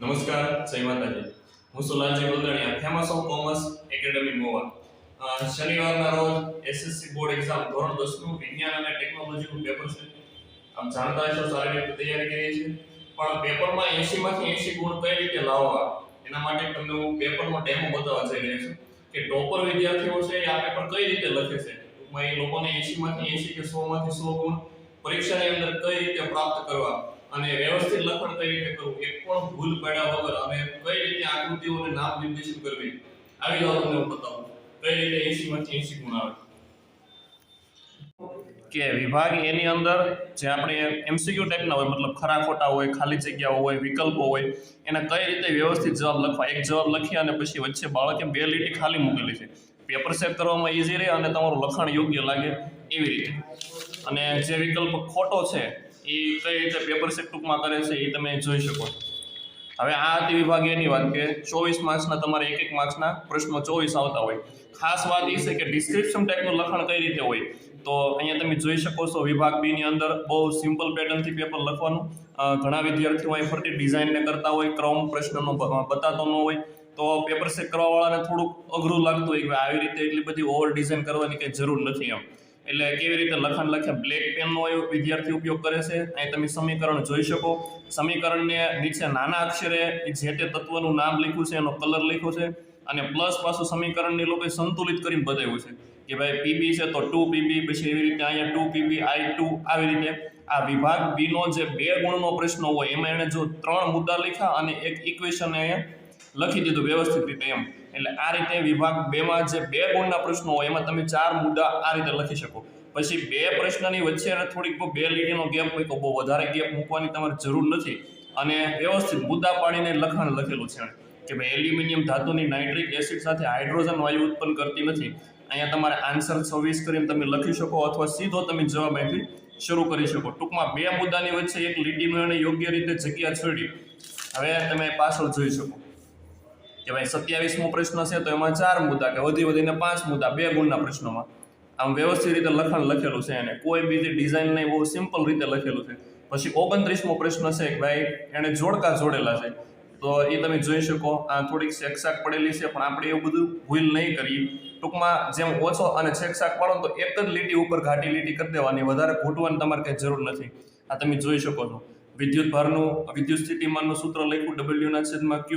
નમસ્કાર, જય માતાજી. હું સુલાલજી ગોલદાણીયા, ફેમસ ઓફ કોમર્સ એકેડમી મોવા. શનિવારના રોજ એસએસસી બોર્ડ એક્ઝામ ધોરણ 10 નું વિજ્ઞાન અને ટેકનોલોજીનું પેપર છે. આમ જાણતા હશો સારી રીતે તૈયારી કરી છે, પણ પેપરમાં 80 માંથી 80 ગુણ કઈ રીતે લાવવા એના માટે તમને હું પેપરનો ડેમો બતાવવા જઈ રહ્યો છું કે ટોપર વિદ્યાર્થીઓ છે આ પેપર કઈ રીતે લખે છે. ટૂંકમાં એ લોકોને 80 માંથી 80 કે 100 માંથી 100 ગુણ પરીક્ષાની અંદર કઈ રીતે પ્રાપ્ત કરવા અને વ્યવસ્થિત લખણ કઈ રીતે કરવું, એક પણ ભૂલ પાડ્યા વગર અને કઈ રીતે આકૃતિઓને નામ નિર્દેશિત કરવી, આવી વાત તમને હું બતાવું કઈ રીતે 80 માંથી 80 ગુણ આવે. કે વિભાગ એની અંદર જે આપણે એમસીક્યુ ટાઈપના હોય, મતલબ ખરા ખોટા હોય, ખાલી જગ્યાઓ હોય, વિકલ્પો હોય, એના કઈ રીતે વ્યવસ્થિત જવાબ લખવા. એક જવાબ લખી અને પછી વચ્ચે બાળકે 2 લીટી ખાલી મૂકેલી છે. પેપર સેટ કરવામાં ઈઝી રહે અને તમારું લખાણ યોગ્ય લાગે એવી રીતે. અને જે વિકલ્પ ખોટો છે એ કઈ રીતે પેપર સેટ ટૂંકમાં કરે છે એ તમે જોઈ શકો છો. હવે આ હતી વિભાગ એની વાત કે 24 માર્ક્સના તમારે એક માર્ક્સના પ્રશ્નો 24 આવતા હોય. ખાસ વાત એ છે કે ડિસ્ક્રિપ્શન ટાઈપનું લખાણ કઈ રીતે હોય. તો અહીંયા તમે જોઈ શકો છો વિભાગ બી ની અંદર બહુ સિમ્પલ પેટર્નથી પેપર લખવાનું. ઘણા વિદ્યાર્થીઓ અહીં ફરતી ડિઝાઇનને કરતા હોય, ક્રમ પ્રશ્નનો બતાતો ન હોય, તો પેપર સેટ કરવાવાળાને થોડુંક અઘરું લાગતું હોય કે આવી રીતે એટલી બધી ઓવર ડિઝાઇન કરવાની કંઈ જરૂર નથી એમ. એટલે કેવી રીતે લખાણ લખ્યા, બ્લેક પેનનો વિદ્યાર્થી ઉપયોગ કરે છે. અહીં તમે સમીકરણ જોઈ શકો. સમીકરણને નીચે નાના અક્ષરે જે તે તત્વનું નામ લખ્યું છે, એનો કલર લખ્યો છે, અને પ્લસ પાછું સમીકરણની લોકોએ સંતુલિત કરીને બતાવ્યું છે કે ભાઈ પીબી છે તો 2 પીબી, પછી એવી રીતે અહીંયા 2 પીબી I2, આવી રીતે. આ વિભાગ બી નો જે 2 ગુણનો પ્રશ્ન હોય એમાં એને જો 3 મુદ્દા લખ્યા અને એક ઇક્વેશન અહીંયા લખી દીધું વ્યવસ્થિત રીતે એમ. એટલે આ રીતે વિભાગ 2 માં જે 2 ગુણના પ્રશ્નો હોય એમાં તમે 4 મુદ્દા આ રીતે લખી શકો. પછી 2 પ્રશ્નની વચ્ચે થોડીક 2 લીટીનો ગેપ હોય તો બહુ વધારે ગેપ મૂકવાની તમારે જરૂર નથી. અને વ્યવસ્થિત મુદ્દા પાડીને લખાણ લખેલું છે કે ભાઈ એલ્યુમિનિયમ ધાતુની નાઇટ્રિક એસિડ સાથે હાઇડ્રોજન વાયુ ઉત્પન્ન કરતી નથી. અહીંયા તમારે આન્સર 26 કરીને તમે લખી શકો અથવા સીધો તમે જવાબ અહીંથી શરૂ કરી શકો. ટૂંકમાં 2 મુદ્દાની વચ્ચે એક લીટીનો એને યોગ્ય રીતે જગ્યા છોડી. હવે તમે પાછળ જોઈ શકો કે ભાઈ 27મો પ્રશ્ન છે તો એમાં 4 મુદ્દા કે વધીને 5 મુદ્દા 2 ગુણના પ્રશ્નોમાં. આમ વ્યવસ્થિત રીતે લખાણ લખેલું છે એને, કોઈ બીજી ડિઝાઇન નહીં, બહુ સિમ્પલ રીતે લખેલું છે. પછી 29મો પ્રશ્ન છે કે ભાઈ એને જોડકા જોડેલા છે તો એ તમે જોઈ શકો. આ થોડીક શેકશાક પડેલી છે પણ આપણે એવું બધું ભૂલ નહીં કરીએ. ટૂંકમાં જેમ ઓછો અને છેકશાક પાડો તો એક જ લીટી ઉપર ઘાટી લીટી કરી દેવાની, વધારે ઘૂંટવાની તમારે કંઈ જરૂર નથી. આ તમે જોઈ શકો છો. વિદ્યુત ભારનું વિદ્યુત સ્થિતિમાનનું સૂત્ર લખ્યું W/Q,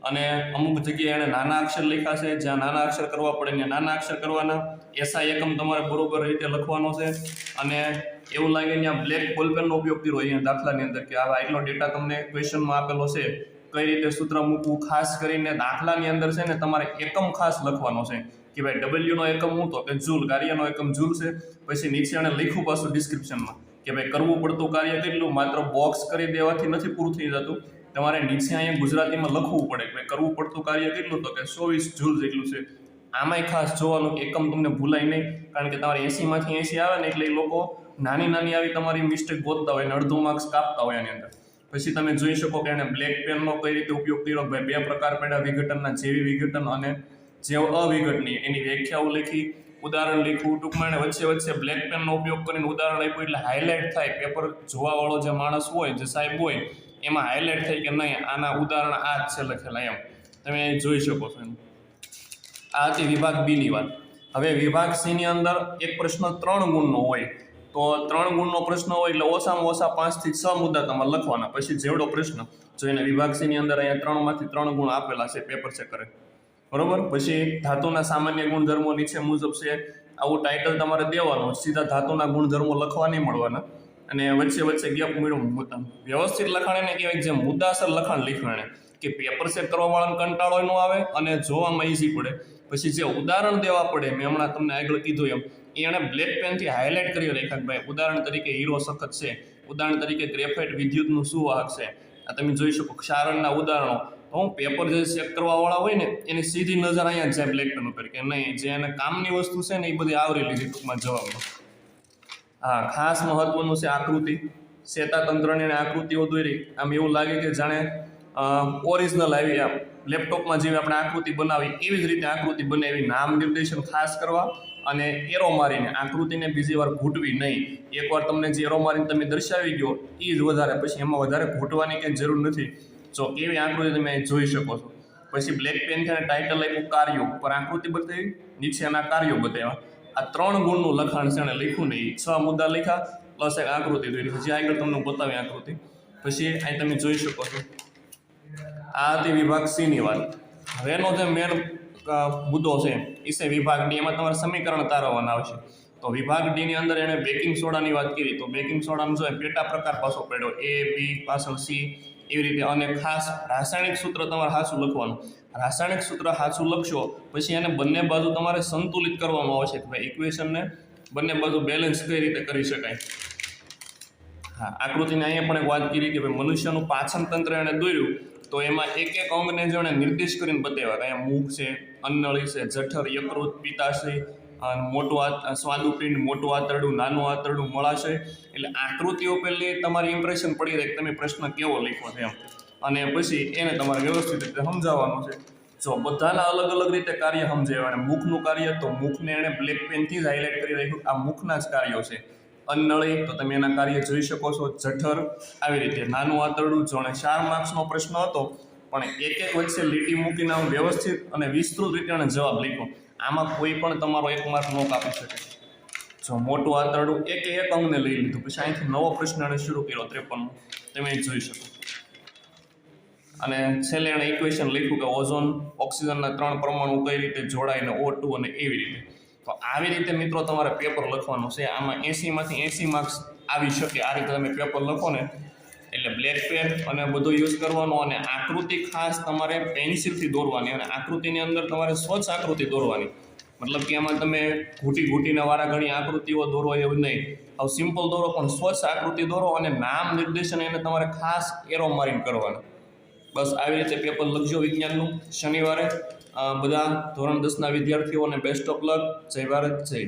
અને અમુક જગ્યાએ એને નાના અક્ષર લખ્યા છે. જ્યાં નાના અક્ષર કરવા પડે ત્યાં નાના અક્ષર કરવાના. એસઆઈ એકમ તમારે બરોબર રીતે લખવાનો છે. અને એવું લાગે ત્યાં બ્લેક બોલપેનનો ઉપયોગ કર્યો અહીંયા દાખલાની અંદર કે આવા એટલો ડેટા તમને ક્વેશ્ચનમાં આપેલો છે, કઈ રીતે સૂત્ર મૂકવું. ખાસ કરીને દાખલાની અંદર છે ને તમારે એકમ ખાસ લખવાનો છે કે ભાઈ W નો એકમ હું તો કે જૂલ, કાર્યનો એકમ જૂલ છે. પછી નીચે એને લખ્યું પાછું ડિસ્ક્રિપ્શનમાં કે ભાઈ કરવું પડતું કાર્ય કેટલું. માત્ર બોક્સ કરી દેવાથી નથી પૂરું થઈ જતું, તમારે નીચે અહીંયા ગુજરાતીમાં લખવું પડે કે ભાઈ કરવું પડતું કાર્ય કેટલું તો કે 24 જૂલ જેટલું છે. આમાંય ખાસ જોવાનું કે એકમ તમને ભૂલાય નહીં, કારણ કે તમારે 80 માંથી 80 આવે ને એટલે એ લોકો નાની આવી તમારી મિસ્ટેક ગોતતા હોય અને અડધો માર્ક્સ કાપતા હોય એની અંદર. પછી તમે જોઈ શકો કે એને બ્લેક પેનનો કઈ રીતે ઉપયોગ કર્યો. ભાઈ 2 પ્રકાર પડ્યા વિઘટનના, જેવી વિઘટન અને જેવ અવિઘટનીય. એની વ્યાખ્યાઓ લખી, ઉદાહરણ લખ્યું. ટૂંકમાં એને વચ્ચે બ્લેક પેનનો ઉપયોગ કરીને ઉદાહરણ આપ્યું એટલે હાઇલાઇટ થાય. પેપર જોવાવાળો જે માણસ હોય, જે સાહેબ હોય, એમાં હાઇલાઇટ થાય કે નહીં આના ઉદાહરણ આ જ છે લખેલા એમ. તમે જોઈ શકો છો. આ હતી વિભાગ બી ની વાત. હવે વિભાગ સી ની અંદર એક પ્રશ્ન 3 ગુણનો હોય. તો 3 ગુણનો પ્રશ્ન હોય એટલે ઓછામાં ઓછા 5 થી 6 મુદ્દા તમારે લખવાના. પછી જેવડો પ્રશ્ન જોઈને વિભાગ સી ની અંદર અહીંયા 3 માંથી 3 ગુણ આપેલા છે પેપર ચેક કરે, બરોબર. પછી ધાતુના સામાન્ય ગુણધર્મો નીચે મુજબ છે, આવું ટાઇટલ તમારે દેવાનું. સીધા ધાતુના ગુણધર્મો લખવા નહીં મળવાના અને વચ્ચે ગેપ મૂકવાનું. વ્યવસ્થિત લખાણ એને કહેવાય જે મુદ્દાસર લખાણ લખ્યું એને, કે પેપર ચેક કરવા વાળાને કંટાળો ન આવે અને જોવામાં ઈઝી પડે. પછી જે ઉદાહરણ દેવા પડે, મેં હમણાં તમને આગળ કીધું એમ, એને બ્લેક પેનથી હાઇલાઇટ કરી રાખ્યા કે ભાઈ ઉદાહરણ તરીકે હીરો સખત છે, ઉદાહરણ તરીકે ગ્રેફાઇટ વિદ્યુતનું શું વાહક છે. આ તમે જોઈ શકો ક્ષારણના ઉદાહરણો. તો હું પેપર જે ચેક કરવાવાળા હોય ને એની સીધી નજર અહીંયા જાય બ્લેક પેન ઉપર કે નહીં જે એને કામની વસ્તુ છે ને એ બધી આવરી લીધી ટૂંકમાં જવાબમાં. હા, ખાસ મહત્વનું છે આકૃતિ. ચેતાતંત્રની આકૃતિઓ દોરી. આમ એવું લાગે કે જાણે ઓરિજિનલ આવી આમ લેપટોપમાં જેવી આપણે આકૃતિ બનાવી એવી જ રીતે આકૃતિ બનાવી. નામ નિર્દેશન ખાસ કરવા અને એરો મારીને આકૃતિને બીજી વાર ઘૂંટવી નહીં. એકવાર તમને જે એરો મારીને તમે દર્શાવી ગયો એ જ વધારે, પછી એમાં વધારે ઘૂંટવાની કંઈ જરૂર નથી. જો કેવી આકૃતિ તમે અહીં જોઈ શકો છો. પછી બ્લેક પેન છે ટાઇટલ આપ્યું કાર્યો, ઉપર આકૃતિ બતાવી, નીચેના કાર્યો બતાવ્યા. આ 3 ગુણનું લખાણ છે અને લખ્યું નહીં. 6 મુદ્દા લખ્યા પ્લસ એક આકૃતિ દોરી. હજી આગળ તમને બતાવી આકૃતિ. પછી અહીં તમે જોઈ શકો છો આ હતી વિભાગ સી ની વાત. હવે એનો જે મેન મુદ્દો છે એ છે વિભાગ ડી. એમાં તમારે સમીકરણ તારવવાના આવશે. તો વિભાગ ડી ની અંદર એને બેકિંગ સોડાની વાત કરી. તો બેકિંગ સોડાનો જો પેટા પ્રકાર પાછો પડ્યો A B પાછળ C એવી રીતે. અને ખાસ રાસાયણિક સૂત્ર તમારે સાચું લખવાનું. રાસાયણિક સૂત્ર સાચું લખશો પછી એને બંને બાજુ તમારે સંતુલિત કરવામાં આવશે કે ભાઈ ઇક્વેશનને બંને બાજુ બેલેન્સ કઈ રીતે કરી શકાય. હા, આકૃતિને અહીંયા પણ એક વાત કરી કે ભાઈ મનુષ્યનું પાચન તંત્ર એને દોર્યું તો એમાં એક એક અંગને જો એને નિર્દેશ કરીને બતાવ્યા. અહીંયા મુખ છે, અન્નળી છે, જઠર, યકૃત, પિત્તાશય, મોટું સ્વાદુપિંડ, મોટું આંતરડું, નાનું આંતરડું, મળાશય. એટલે આકૃતિઓ પહેલી તમારી ઇમ્પ્રેશન પડી રહે કે તમે પ્રશ્ન કેવો લખ્યો છે એમ. અને પછી એને તમારે વ્યવસ્થિત રીતે સમજાવવાનું છે. જો બધાના અલગ અલગ રીતે કાર્ય સમજાવ્યા. અને મુખનું કાર્ય તો મુખને એણે બ્લેક પેનથી જ હાઇલાઇટ કરી રાખ્યું. આ મુખના જ કાર્યો છે. અન્નળી તો તમે એના કાર્ય જોઈ શકો છો. જઠર આવી રીતે. નાનું આંતરડું જોણે 4 માર્ક્સનો પ્રશ્ન હતો પણ એક એક વચ્ચે લીટી મૂકીને વ્યવસ્થિત અને વિસ્તૃત રીતે એને જવાબ લખ્યો. આમાં કોઈ પણ તમારો 1 માર્ક ન કાપી શકે. જો મોટું આંતરડું એક અંગને લઈ લીધું. પછી અહીંથી નવો પ્રશ્ન એને શરૂ કર્યો 53 તમે જોઈ શકો. અને છેલ્લે એણે ઇક્વેશન લખ્યું કે ઓઝોન ઓક્સિજનના 3 પરમાણુ કઈ રીતે જોડાઈને O2 અને એવી રીતે. તો આવી રીતે મિત્રો તમારે પેપર લખવાનું છે. આમાં 80માંથી 80 માર્ક્સ આવી શકે. આ રીતે તમે પેપર લખો ને એટલે બ્લેક પેન અને બધું યુઝ કરવાનો. અને આકૃતિ ખાસ તમારે પેન્સિલથી દોરવાની. અને આકૃતિની અંદર તમારે સ્વચ્છ આકૃતિ દોરવાની. મતલબ કે એમાં તમે ઘૂંટીને વારા ઘણી આકૃતિઓ દોરો એવું નહીં. હવે સિમ્પલ દોરો પણ સ્વચ્છ આકૃતિ દોરો. અને નામ નિર્દેશન એને તમારે ખાસ એરો મારીને કરવાનું. બસ આવી રીતે પેપર લખજો વિજ્ઞાનનું શનિવારે. બધા ધોરણ 10ના વિદ્યાર્થીઓને બેસ્ટ ઓફ લક. જય ભારત, જય